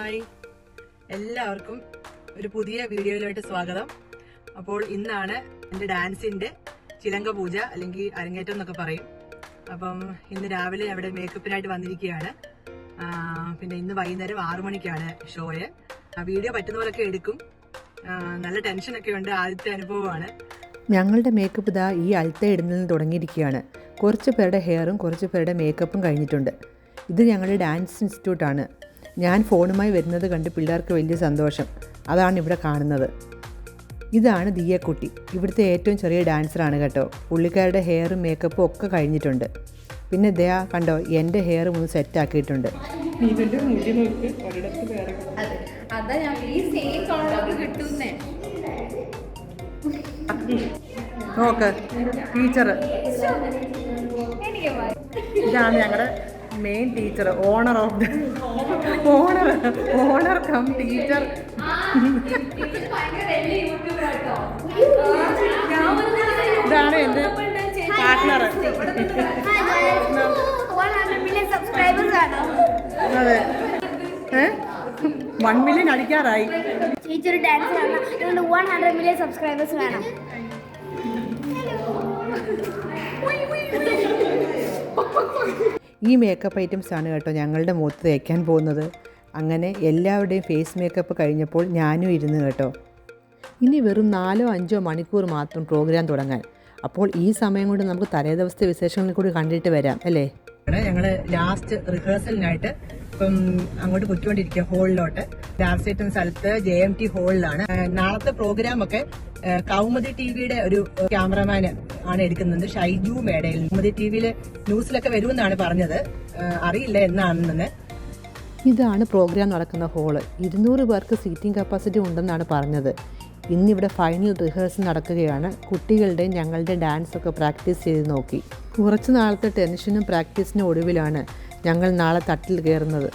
Hi, എല്ലാവർക്കും ഒരു പുതിയ വീഡിയോയിലോട്ട് സ്വാഗതം. അപ്പോൾ ഇന്നാണ് എൻ്റെ ഡാൻസിന്റെ ചിലങ്ക പൂജ അല്ലെങ്കിൽ അരങ്ങേറ്റം എന്നൊക്കെ പറയും. അപ്പം ഇന്ന് രാവിലെ അവിടെ മേക്കപ്പിനായിട്ട് വന്നിരിക്കുകയാണ്. പിന്നെ ഇന്ന് വൈകുന്നേരം 6 മണിക്കാണ് ഷോയെ. വീഡിയോ പറ്റുന്നവരൊക്കെ എടുക്കും. നല്ല ടെൻഷനൊക്കെ ഉണ്ട്, ആദ്യത്തെ അനുഭവമാണ്. ഞങ്ങളുടെ മേക്കപ്പ് ഇതാ ഈ അൽത്ത ഇടുന്നതിൽ തുടങ്ങിയിരിക്കുകയാണ്. കുറച്ച് പേരുടെ ഹെയറും കുറച്ച് പേരുടെ മേക്കപ്പും കഴിഞ്ഞിട്ടുണ്ട്. ഇത് ഞങ്ങളുടെ ഡാൻസ് ഇൻസ്റ്റിറ്റ്യൂട്ടാണ്. ഞാൻ ഫോണുമായി വരുന്നത് കണ്ട് പിള്ളേർക്ക് വലിയ സന്തോഷം. അതാണ് ഇവിടെ കാണുന്നത്. ഇതാണ് ദിയക്കുട്ടി, ഇവിടുത്തെ ഏറ്റവും ചെറിയ ഡാൻസറാണ് കേട്ടോ. പുള്ളിക്കാരുടെ ഹെയറും മേക്കപ്പും ഒക്കെ കഴിഞ്ഞിട്ടുണ്ട്. പിന്നെ ദയാ കണ്ടോ, എൻ്റെ ഹെയർ ഒന്ന് സെറ്റാക്കിയിട്ടുണ്ട്. നോക്ക് ടീച്ചർ, ഇതാണ് ഞങ്ങളുടെ main teacher, owner cum teacher. ഇതാണ് എൻ്റെ പാർട്ട്ണർ. അതെ, 1 മില്യൺ അടിക്കാറായി. ടീച്ചർ ഡാൻസ് 100 മില്യൺ സബ്സ്ക്രൈബേഴ്സ് വേണം. ഈ മേക്കപ്പ് ഐറ്റംസ് ആണ് കേട്ടോ ഞങ്ങളുടെ മുഖത്ത് തേക്കാൻ പോകുന്നത്. അങ്ങനെ എല്ലാവരുടെയും ഫേസ് മേക്കപ്പ് കഴിഞ്ഞപ്പോൾ ഞാനും ഇരുന്ന് കേട്ടോ. ഇനി വെറും 4-5 മണിക്കൂർ മാത്രം പ്രോഗ്രാം തുടങ്ങാൻ. അപ്പോൾ ഈ സമയം കൊണ്ട് നമുക്ക് തലേ ദിവസത്തെ വിശേഷങ്ങളിൽ കൂടി കണ്ടിട്ട് വരാം അല്ലേ. ഞങ്ങള് ലാസ്റ്റ് റിഹേഴ്സലിനായിട്ട് ഇപ്പം അങ്ങോട്ട് പൊയ്ക്കൊണ്ടിരിക്കുക ഹോളിലോട്ട്. ഡാൻസ് ഐറ്റം സ്ഥലത്ത് JMT ഹോളിലാണ്. നാളത്തെ പ്രോഗ്രാം ഒക്കെ കൗമുദി ടിവിയുടെ ഒരു ക്യാമറമാൻ ആണ് എടുക്കുന്നത്, ഷൈജു മേടയിൽ. കൗമുദി ടിവിയിലെ ന്യൂസിലൊക്കെ വരുമെന്നാണ് പറഞ്ഞത്, അറിയില്ല എന്നാണെന്ന്. ഇതാണ് പ്രോഗ്രാം നടക്കുന്ന ഹോള്. 200 പേർക്ക് സീറ്റിംഗ് കപ്പാസിറ്റി ഉണ്ടെന്നാണ് പറഞ്ഞത്. ഇന്നിവിടെ ഫൈനൽ റിഹേഴ്സൽ നടക്കുകയാണ്. കുട്ടികളുടെയും ഞങ്ങളുടെ ഡാൻസൊക്കെ പ്രാക്ടീസ് ചെയ്ത് നോക്കി. കുറച്ച് നാളത്തെ ടെൻഷനും പ്രാക്ടീസിനും ഒടുവിലാണ് ഞങ്ങൾ നാളെ തട്ടിൽ കയറുന്നത്.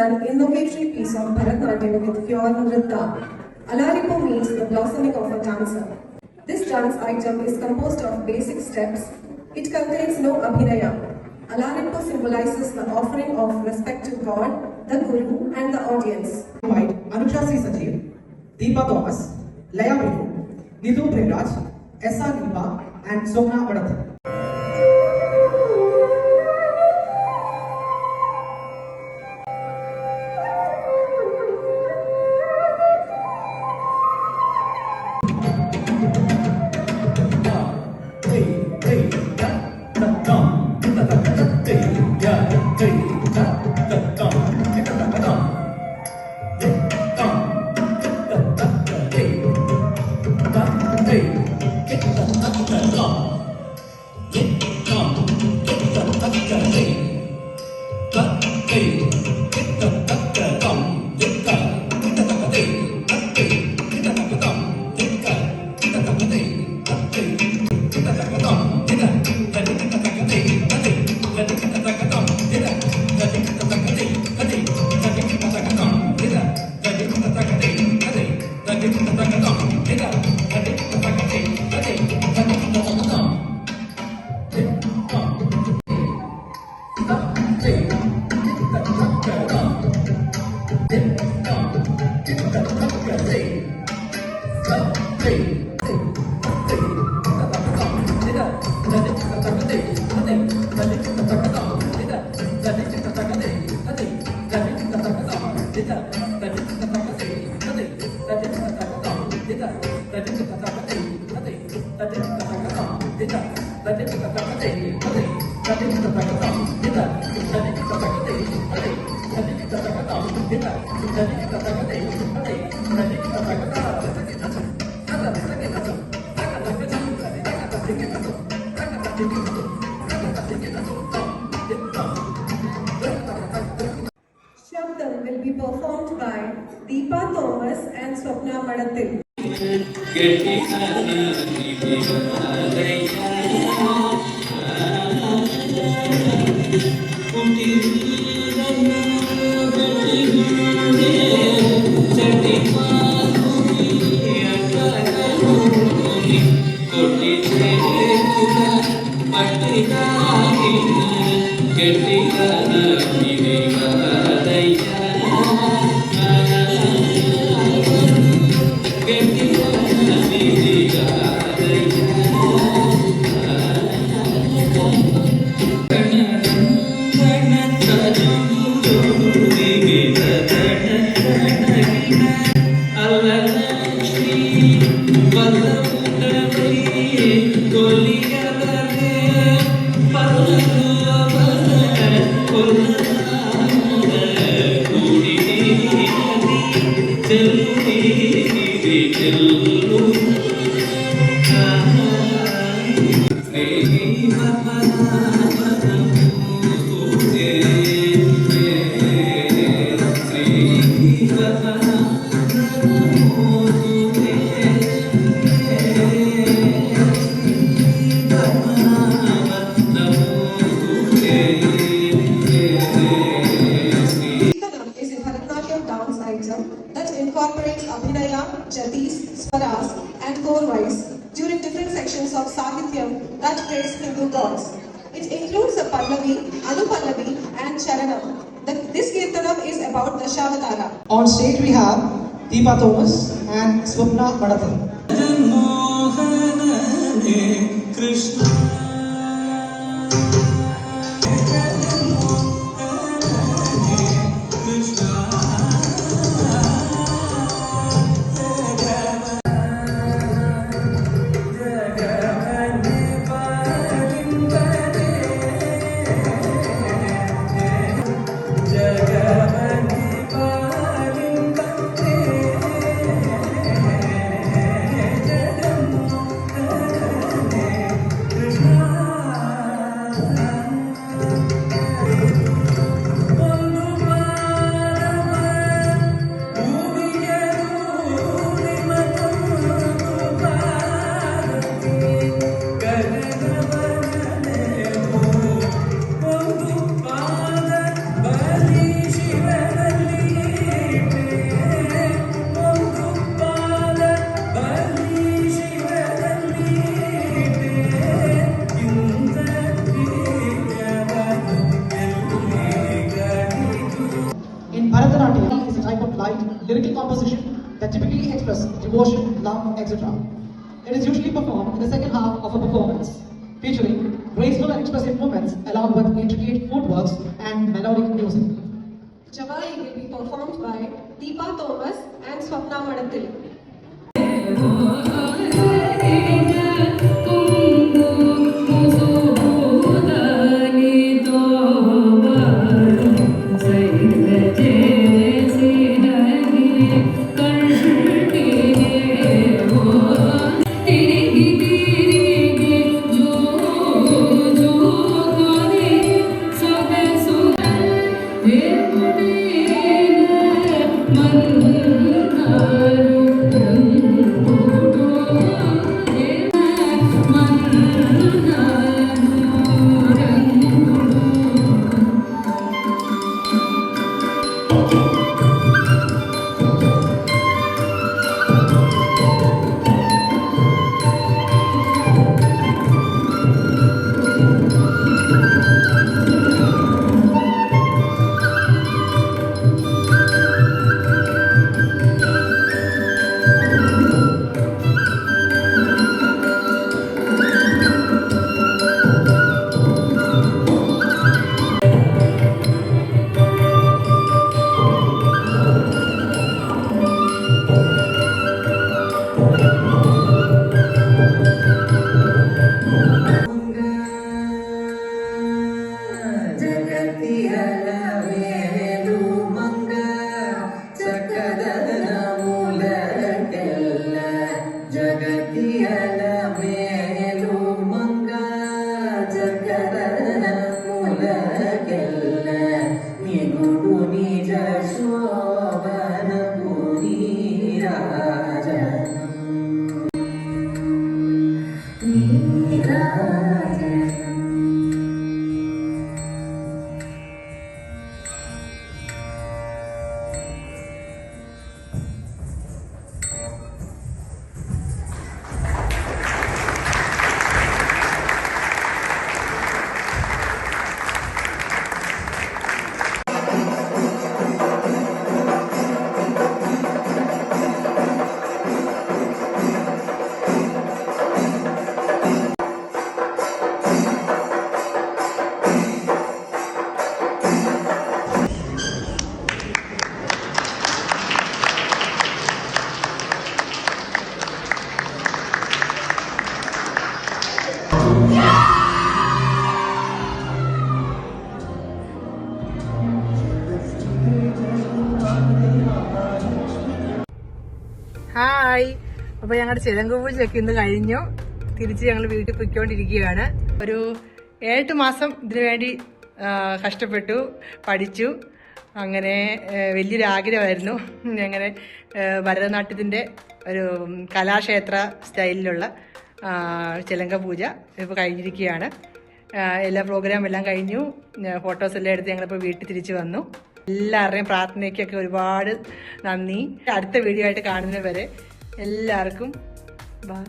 An innovatory piece of Bharatanatyam with pure nritta. Alaripo means the blossoming of a dancer. This dance item is composed of basic steps. It contains no abhinaya. Alaripo symbolizes the offering of respect to God, the Guru and the audience. Anusha C. Sajeev, Deepa Thomas, Laya Viru, Nidhu Premraj, S.R. Nipa and Somna Vadath. Shabdam will be performed by Deepa Thomas and Swapna Madathil. That incorporates Abhinaya, Jatis, Swaras, and core-wise during different sections of Sahityam that praise Hindu gods. It includes a Pallavi, Anupallavi, and Charanam. This Kirtanam is about Dashavatara. On stage we have Deepa Thomas and Swapna Madathil. Bharatanatyam is a type of light lyrical composition that typically expresses devotion, love, etc. It is usually performed in the second half of a performance, featuring graceful and expressive movements along with intricate footworks and melodic music. Jawai will be performed by Deepa Thomas and Swapna Madathil. Hi. അപ്പോൾ ഞങ്ങളുടെ ചിലങ്ക പൂജയൊക്കെ ഇന്ന് കഴിഞ്ഞു. തിരിച്ച് ഞങ്ങൾ വീട്ടിൽ പോയിക്കൊണ്ടിരിക്കുകയാണ്. ഒരു 8 മാസം ഇതിനു വേണ്ടി കഷ്ടപ്പെട്ടു, പഠിച്ചു. അങ്ങനെ വലിയൊരു ആഗ്രഹമായിരുന്നു. അങ്ങനെ ഭരതനാട്യത്തിൻ്റെ ഒരു കലാക്ഷേത്ര സ്റ്റൈലിലുള്ള ചിലങ്ക പൂജ ഇപ്പോൾ കഴിഞ്ഞിരിക്കുകയാണ്. എല്ലാ പ്രോഗ്രാം എല്ലാം കഴിഞ്ഞു. ഫോട്ടോസ് എല്ലാം എടുത്ത് ഞങ്ങളിപ്പോൾ വീട്ടിൽ തിരിച്ചു വന്നു. എല്ലാവരുടെയും പ്രാർത്ഥനയ്ക്കൊക്കെ ഒരുപാട് നന്ദി. അടുത്ത വീഡിയോ ആയിട്ട് കാണുന്നവരെ എല്ലാവർക്കും ബൈ.